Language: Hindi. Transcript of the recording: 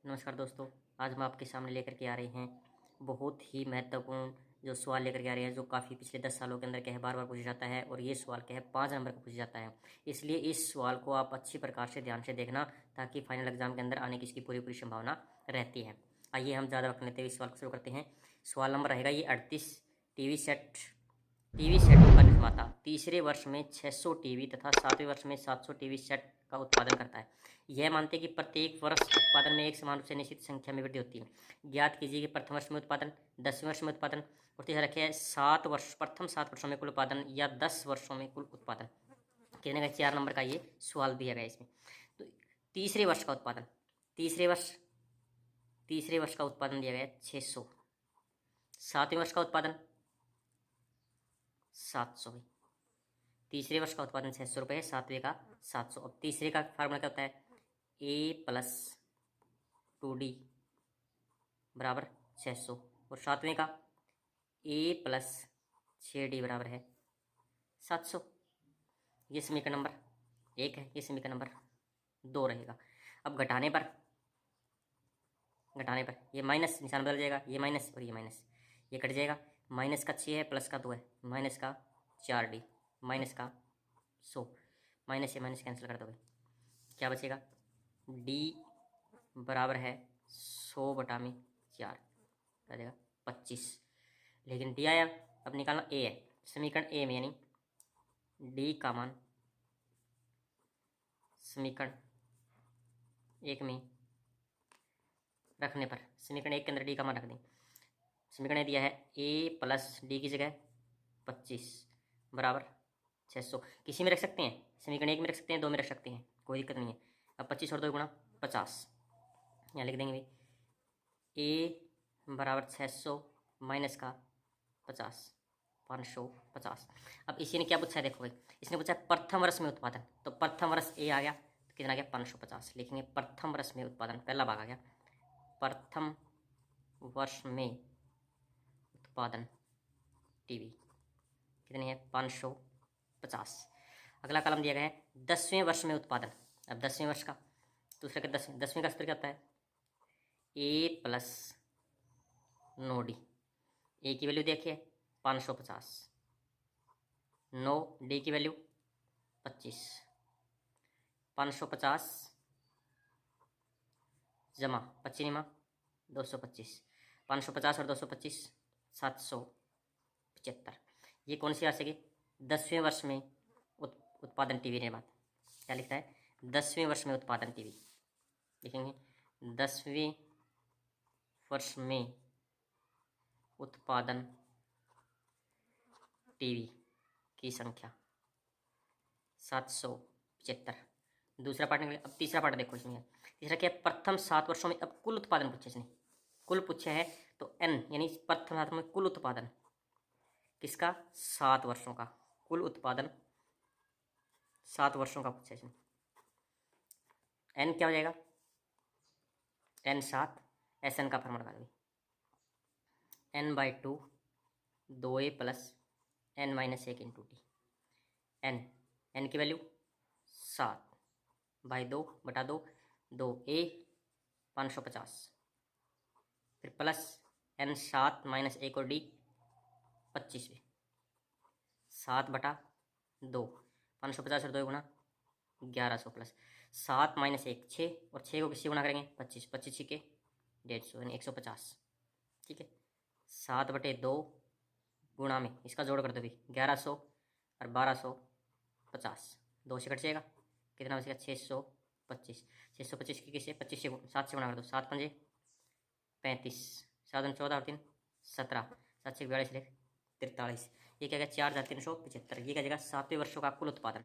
नमस्कार दोस्तों, आज हम आपके सामने लेकर के आ रहे हैं बहुत ही महत्वपूर्ण जो सवाल लेकर के आ रहे हैं, जो काफ़ी पिछले 10 सालों के अंदर क्या है बार-बार पूछा जाता है। और ये सवाल क्या है 5 नंबर का पूछा जाता है। इसलिए इस सवाल को आप अच्छी प्रकार से ध्यान से देखना, ताकि फाइनल एग्जाम के अंदर आने की इसकी पूरी संभावना रहती है। आइए हम ज़्यादा वक्त लेते हुए इस सवाल को शुरू करते हैं। सवाल नंबर रहेगा ये 38। टीवी सेटों का निर्माता तीसरे वर्ष में 600 टीवी तथा 7वें वर्ष में 700 टीवी सेट का उत्पादन करता है। यह मानते हैं कि प्रत्येक वर्ष उत्पादन में एक समान रूप से निश्चित संख्या में वृद्धि होती है। ज्ञात कीजिए कि प्रथम वर्ष में उत्पादन, 10वें वर्ष में उत्पादन और तीसरा रखे है 7 वर्ष, प्रथम 7 वर्षों में कुल उत्पादन या 10 वर्षों में कुल उत्पादन। कहने का 4 नंबर का ये सवाल दिया गया इसमें। तो तीसरे वर्ष का उत्पादन, तीसरे वर्ष का उत्पादन दिया गया है 600। 7वें वर्ष का उत्पादन 700 है। तीसरे वर्ष का उत्पादन 600 रुपये है, 7वें का 700। अब तीसरे का फार्मूला क्या होता है? A+2D बराबर 600 और 7वें का A+6D बराबर है 700। ये समीकरण नंबर 1 है, ये समीकरण नंबर 2 रहेगा। अब घटाने पर ये माइनस निशान बदल जाएगा, ये माइनस और ये माइनस, ये कट जाएगा। माइनस का 6 है, प्लस का 2 है, माइनस का 4D, माइनस का 100, माइनस से माइनस कैंसिल कर दोगे, क्या बचेगा? D बराबर है 100/4, क्या देगा? 25। लेकिन D आया, अब निकालना A है। समीकरण A में यानी D का मान समीकरण 1 में रखने पर, समीकरण 1 के अंदर D का मान रख दें। समीकरण ने दिया है A+D की जगह 25 बराबर 600। किसी में रख सकते हैं, समीकरण 1 में रख सकते हैं, 2 में रख सकते हैं, कोई दिक्कत नहीं है। अब 25 और 2 गुणा 50, यहाँ लिख देंगे भाई A बराबर 600 माइनस का 50, 550। अब इसी ने क्या पूछा है, देखो भाई, इसने पूछा है प्रथम वर्ष में उत्पादन। तो प्रथम वर्ष A आ गया, तो कितना आ गया? 550। लिखेंगे प्रथम वर्ष में उत्पादन, पहला भाग आ गया प्रथम वर्ष में उत्पादन टीवी, कितनी है? 550। अगला कॉलम दिया गया है 10वें वर्ष में उत्पादन। अब 10वें वर्ष का दूसरे के 10वें का सूत्र क्या होता है? A+9D। A की वैल्यू देखिए 550, 9D की वैल्यू 25, 550 जमा 25 225, 550 और 225 775। ये कौन सी राशि की? 10वें वर्ष में उत्पादन टीवी निर्माता। क्या लिखता है? 10वें वर्ष में उत्पादन टीवी, लिखेंगे 10वें वर्ष में उत्पादन टीवी की संख्या 775। दूसरा पार्ट निकल। अब तीसरा पार्ट देखो, इसमें तीसरा क्या है? प्रथम 7 वर्षों में, अब कुल उत्पादन पूछे इसने, कुल पूछा है तो N यानी प्रथम 7 में कुल उत्पादन किसका? 7 वर्षों का, कुल उत्पादन 7 वर्षों का पूछा इसने। N क्या हो जाएगा? N7, SN का फॉर्मूला लगा दो, N/2 2A + N-1 × T। N की वैल्यू 7/2 2A 550, फिर प्लस N7 - 1 और D 25, 7/2, 550 और 2 गुणा 1100 प्लस 7 - 1 6 और 6 को किससे गुणा करेंगे? 25, 25 6 के 150 यानी 150। ठीक है, 7/2 गुणा में इसका जोड़ कर दो भी 1100 और 1250, 2 से कट जाएगा, कितना बचेगा? 625। 625 की किससे? 25 से 7 से गुणा कर दो, 7 पंजे 35, 7 14 और 3 17, 7 से 42 43। ये क्या? 4375। ये क्या? 7वें वर्षों का कुल उत्पादन।